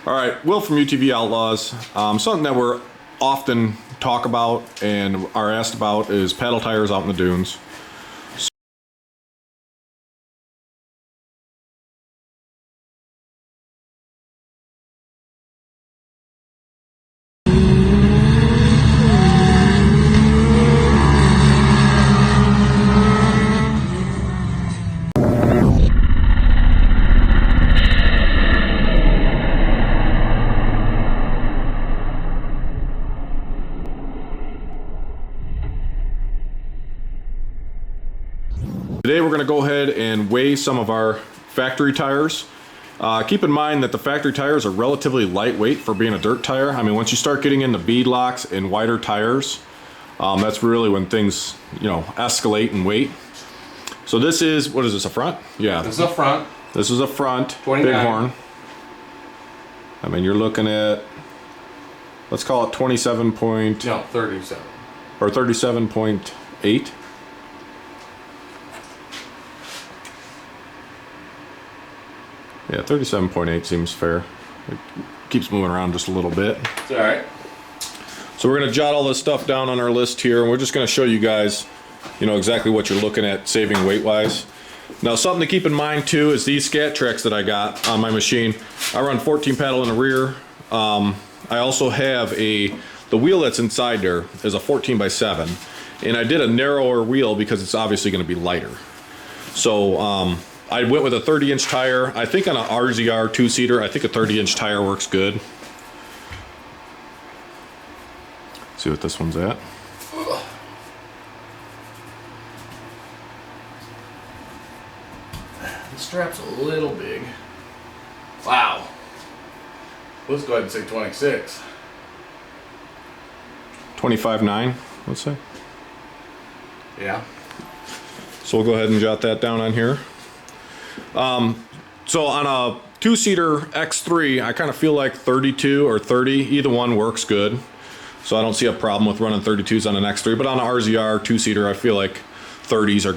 All right, Will from UTV Outlaws. Something that we're often talk about and are asked about is paddle tires out in the dunes. Today we're going to go ahead and weigh some of our factory tires. Keep in mind that the factory tires are relatively lightweight for being a dirt tire. I mean, once you start getting into bead locks and wider tires, that's really when things, escalate in weight. So this is, what is this, a front? Yeah. This is a front. This is a front 29. Bighorn. I mean, you're looking at, let's call it 27 point... No, 37. Or 37.8. Yeah, 37.8 seems fair. It keeps moving around just a little bit. It's all right. So we're going to jot all this stuff down on our list here, and we're just going to show you guys, exactly what you're looking at saving weight-wise. Now, something to keep in mind, too, is these Scat Tracks that I got on my machine. I run 14 paddle in the rear. I also have the wheel that's inside there is a 14x7, and I did a narrower wheel because it's obviously going to be lighter. So, I went with a 30-inch tire. I think on an RZR two-seater, I think a 30-inch tire works good. See what this one's at. The strap's a little big. Wow. Let's go ahead and say 26. 25.9, let's say. Yeah. So we'll go ahead and jot that down on here. So on a two-seater X3, I kind of feel like 32 or 30, either one works good. So I don't see a problem with running 32s on an X3, but on an RZR two-seater, I feel like 30s are,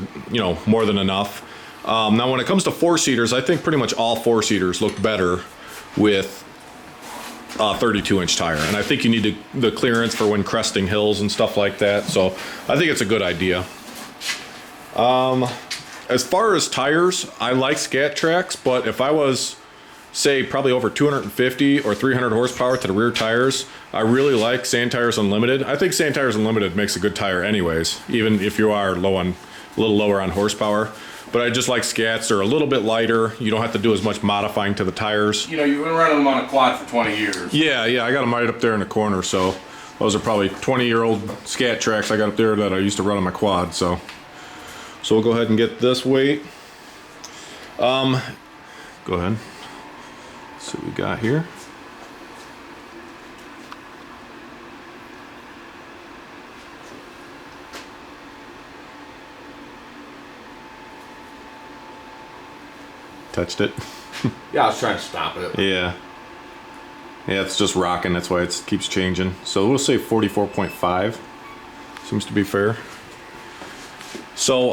more than enough. Now when it comes to four-seaters, I think pretty much all four-seaters look better with a 32-inch tire. And I think you need the clearance for when cresting hills and stuff like that. So I think it's a good idea. As far as tires, I like Scat Tracks, but if I was, say, probably over 250 or 300 horsepower to the rear tires, I really like Sand Tires Unlimited. I think Sand Tires Unlimited makes a good tire anyways, even if you are a little lower on horsepower. But I just like Scats. They're a little bit lighter. You don't have to do as much modifying to the tires. You've been running them on a quad for 20 years. Yeah, I got them right up there in the corner, so those are probably 20-year-old Scat Tracks I got up there that I used to run on my quad, so we'll go ahead and get this weight. Go ahead. Let's see what we got here. Touched it. Yeah, I was trying to stop it. Yeah, it's just rocking. That's why it keeps changing. So we'll say 44.5. Seems to be fair. So,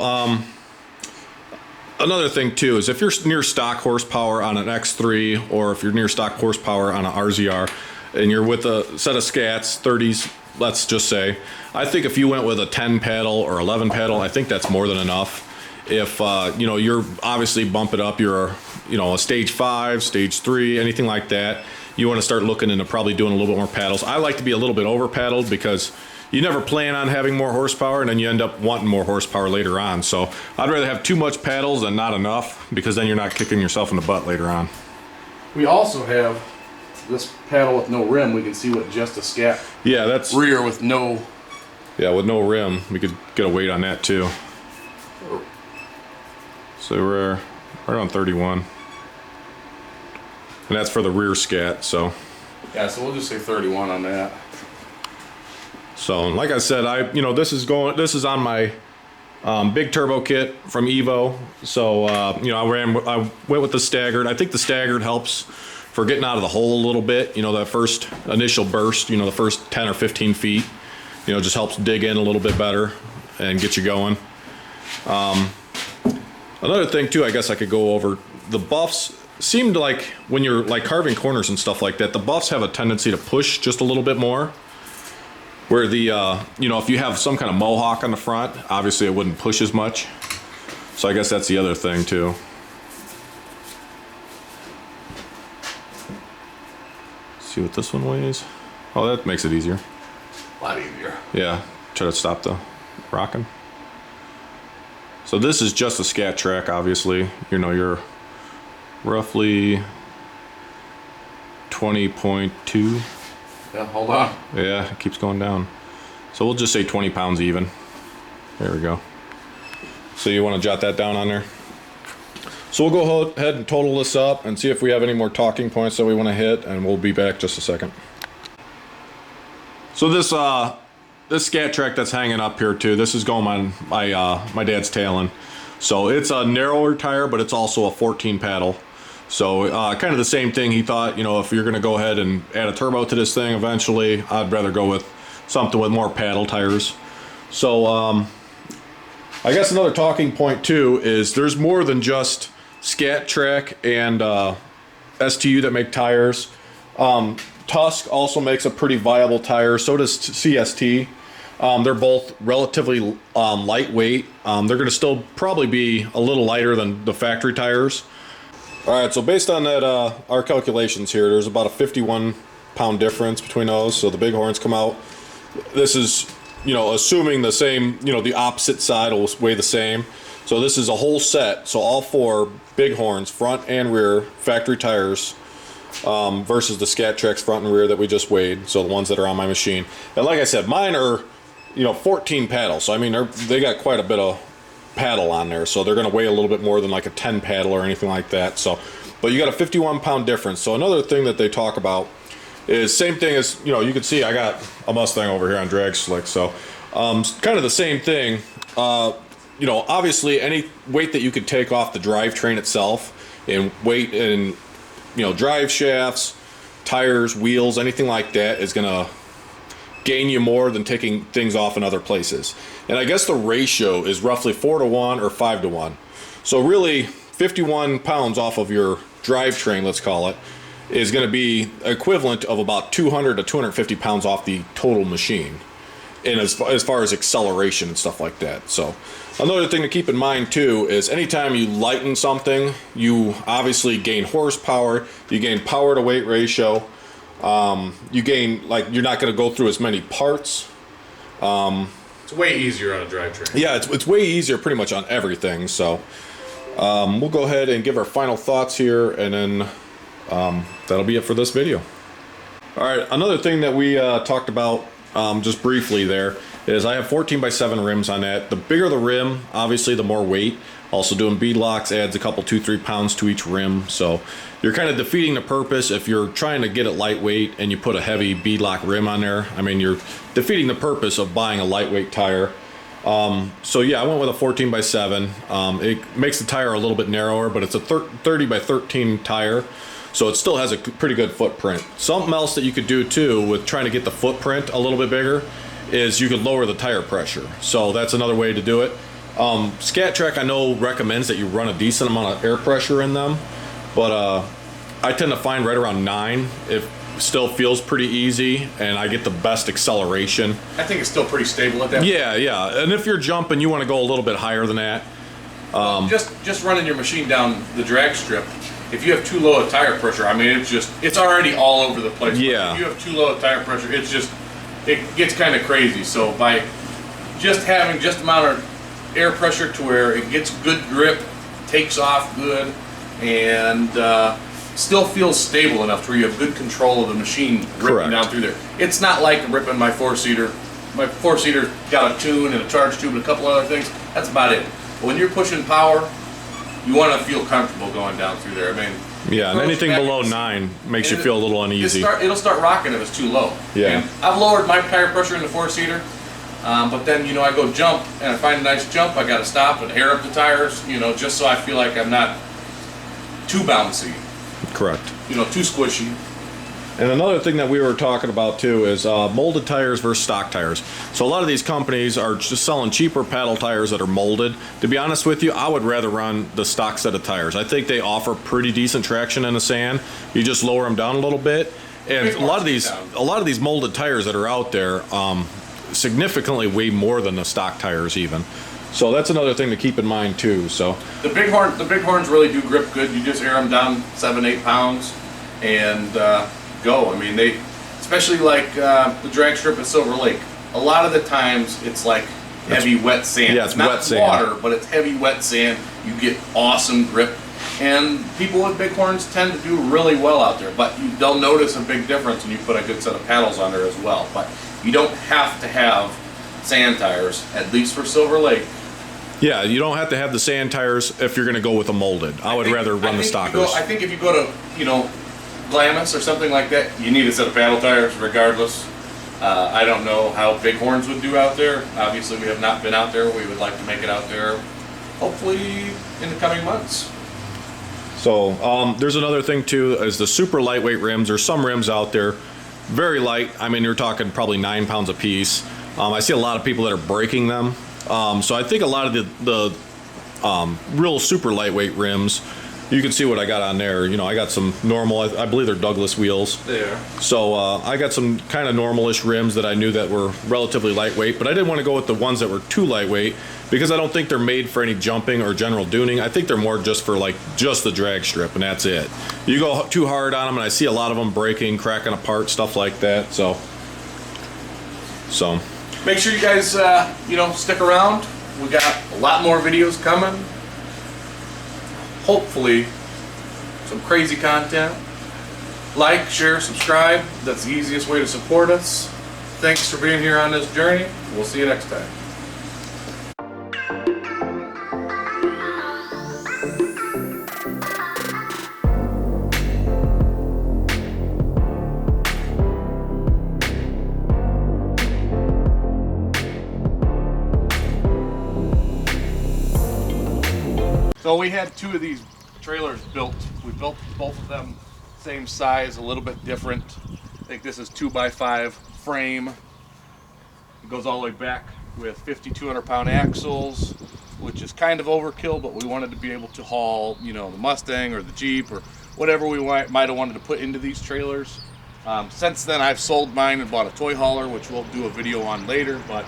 another thing too is if you're near stock horsepower on an X3 or if you're near stock horsepower on an RZR and you're with a set of Scats, 30s, let's just say, I think if you went with a 10 paddle or 11 paddle, I think that's more than enough. If, you're obviously bumping up, you're, a stage 5, stage 3, anything like that, you want to start looking into probably doing a little bit more paddles. I like to be a little bit over paddled because you never plan on having more horsepower and then you end up wanting more horsepower later on. So I'd rather have too much paddles than not enough because then you're not kicking yourself in the butt later on. We also have this paddle with no rim. We can see what just a Scat rear with no... Yeah, with no rim. We could get a weight on that too. So we're right on 31. And that's for the rear Scat, so. Yeah, so we'll just say 31 on that. So, like I said, this is on my big turbo kit from Evo. So, I went with the staggered. I think the staggered helps for getting out of the hole a little bit. That first initial burst, the first 10 or 15 feet, just helps dig in a little bit better and get you going. Another thing too, I guess I could go over the buffs seemed like when you're like carving corners and stuff like that, the buffs have a tendency to push just a little bit more. Where the, you know, if you have some kind of mohawk on the front, obviously it wouldn't push as much. So I guess that's the other thing too. See what this one weighs. Oh, that makes it easier. A lot easier. Yeah, try to stop the rocking. So this is just a scat track, obviously. You know, you're roughly 20.2. Yeah, hold on. Yeah, it keeps going down. So we'll just say 20 pounds even. There we go. So you want to jot that down on there? So we'll go ahead and total this up and see if we have any more talking points that we want to hit, and we'll be back just a second. So this scat track that's hanging up here too, this is going on my dad's tailing. So it's a narrower tire, but it's also a 14 paddle. So kind of the same thing. He thought, you know, if you're going to go ahead and add a turbo to this thing eventually, I'd rather go with something with more paddle tires. So I guess another talking point too is there's more than just Scat Track and STU that make tires. Tusk also makes a pretty viable tire. So does CST. They're both relatively lightweight. They're going to still probably be a little lighter than the factory tires. All right, so based on that, our calculations here, there's about a 51-pound difference between those. So the Bighorns come out. This is, you know, assuming the same, you know, the opposite side will weigh the same. So this is a whole set. So all 4 Bighorns, front and rear, factory tires, versus the Scat Tracks front and rear that we just weighed. So the ones that are on my machine. And like I said, mine are, you know, 14 paddles. So I mean, they got quite a bit of paddle on there, so they're going to weigh a little bit more than like a 10 paddle or anything like that. So, but you got a 51-pound difference. So another thing that they talk about is same thing as, you know, you can see I got a Mustang over here on drag slick. So kind of the same thing. You know, obviously any weight that you could take off the drivetrain itself and weight in, you know, drive shafts, tires, wheels, anything like that is going to gain you more than taking things off in other places. And I guess the ratio is roughly 4-to-1 or 5-to-1. So really 51 pounds off of your drivetrain, let's call it, is going to be equivalent of about 200 to 250 pounds off the total machine. And as far as acceleration and stuff like that. So another thing to keep in mind too is anytime you lighten something, you obviously gain horsepower, you gain power to weight ratio. You gain, like, you're not going to go through as many parts. It's way easier on a drivetrain. Yeah, it's way easier pretty much on everything. So we'll go ahead and give our final thoughts here, and then that'll be it for this video. All right, another thing that we talked about just briefly there is I have 14x7 rims on that. The bigger the rim, obviously the more weight. Also doing bead locks adds a couple 2-3 pounds to each rim, so you're kind of defeating the purpose if you're trying to get it lightweight and you put a heavy bead lock rim on there. I mean, you're defeating the purpose of buying a lightweight tire. So yeah, I went with a 14x7. It makes the tire a little bit narrower, but it's a 30x13 tire, so it still has a pretty good footprint. Something else that you could do too with trying to get the footprint a little bit bigger is you could lower the tire pressure. So that's another way to do it. Scat Track I know recommends that you run a decent amount of air pressure in them, but I tend to find right around 9 it still feels pretty easy and I get the best acceleration. I think it's still pretty stable at that point. Yeah, and if you're jumping you want to go a little bit higher than that. Just running your machine down the drag strip, if you have too low a tire pressure, I mean it's already all over the place. Yeah. If you have too low a tire pressure, it gets kind of crazy. So by just having just amount of air pressure to where it gets good grip, takes off good, and still feels stable enough to where you have good control of the machine ripping down through there. It's not like ripping my 4-seater. My 4-seater got a tune and a charge tube and a couple other things. That's about it. But when you're pushing power, you want to feel comfortable going down through there. I mean, yeah, and anything below 9 makes you feel a little uneasy. It'll start rocking if it's too low. Yeah. And I've lowered my tire pressure in the 4-seater. But then, you know, I go jump and I find a nice jump, I got to stop and air up the tires, you know, just so I feel like I'm not too bouncy. Correct. You know, too squishy. And another thing that we were talking about too is molded tires versus stock tires. So a lot of these companies are just selling cheaper paddle tires that are molded. To be honest with you, I would rather run the stock set of tires. I think they offer pretty decent traction in the sand. You just lower them down a little bit. And a lot of these molded tires that are out there significantly weigh more than the stock tires even. So that's another thing to keep in mind too. So the bighorns really do grip good. You just air them down 7-8 pounds and go. I mean, they, especially like the drag strip at Silver Lake, a lot of the times it's like heavy wet sand. Yeah, it's not wet sand. Water, but it's heavy wet sand. You get awesome grip. And people with bighorns tend to do really well out there, but they'll notice a big difference when you put a good set of paddles on there as well. But you don't have to have sand tires, at least for Silver Lake. yeah, you don't have to have the sand tires if you're going to go with a molded. I would rather run the stockers. I think if you go to, Glamis or something like that, you need a set of paddle tires regardless. I don't know how bighorns would do out there. Obviously, we have not been out there. We would like to make it out there, hopefully in the coming months. So there's another thing too, is the super lightweight rims. There's some rims out there, very light. I mean, you're talking probably 9 pounds a piece. I see a lot of people that are breaking them. So I think a lot of the real super lightweight rims, you can see what I got on there. I got some normal, I believe they're Douglas wheels. They are. So I got some kind of normalish rims that I knew that were relatively lightweight, but I didn't want to go with the ones that were too lightweight because I don't think they're made for any jumping or general duning. I think they're more just for just the drag strip, and that's it. You go too hard on them, and I see a lot of them breaking, cracking apart, stuff like that. So Make sure you guys, stick around. We got a lot more videos coming. Hopefully, some crazy content. Like, share, subscribe. That's the easiest way to support us. Thanks for being here on this journey. We'll see you next time. So we had 2 of these trailers built. We built both of them same size, a little bit different. I think this is 2x5 frame. It goes all the way back with 5,200-pound axles, which is kind of overkill, but we wanted to be able to haul, the Mustang or the Jeep or whatever we might have wanted to put into these trailers. Since then, I've sold mine and bought a toy hauler, which we'll do a video on later, but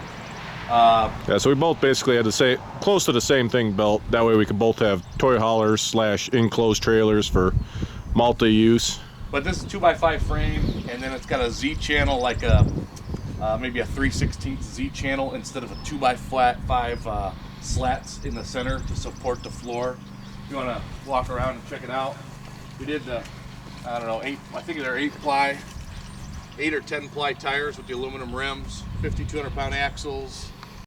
yeah, so we both basically had to say close to the same thing built. That way we could both have toy haulers / enclosed trailers for multi-use. But this is 2x5 frame, and then it's got a Z channel, like maybe a 3/16 Z channel instead of a 2x5 slats in the center to support the floor. If you want to walk around and check it out, we did the, I don't know, I think they're 8 or 10 ply tires with the aluminum rims, 5,200-pound axles.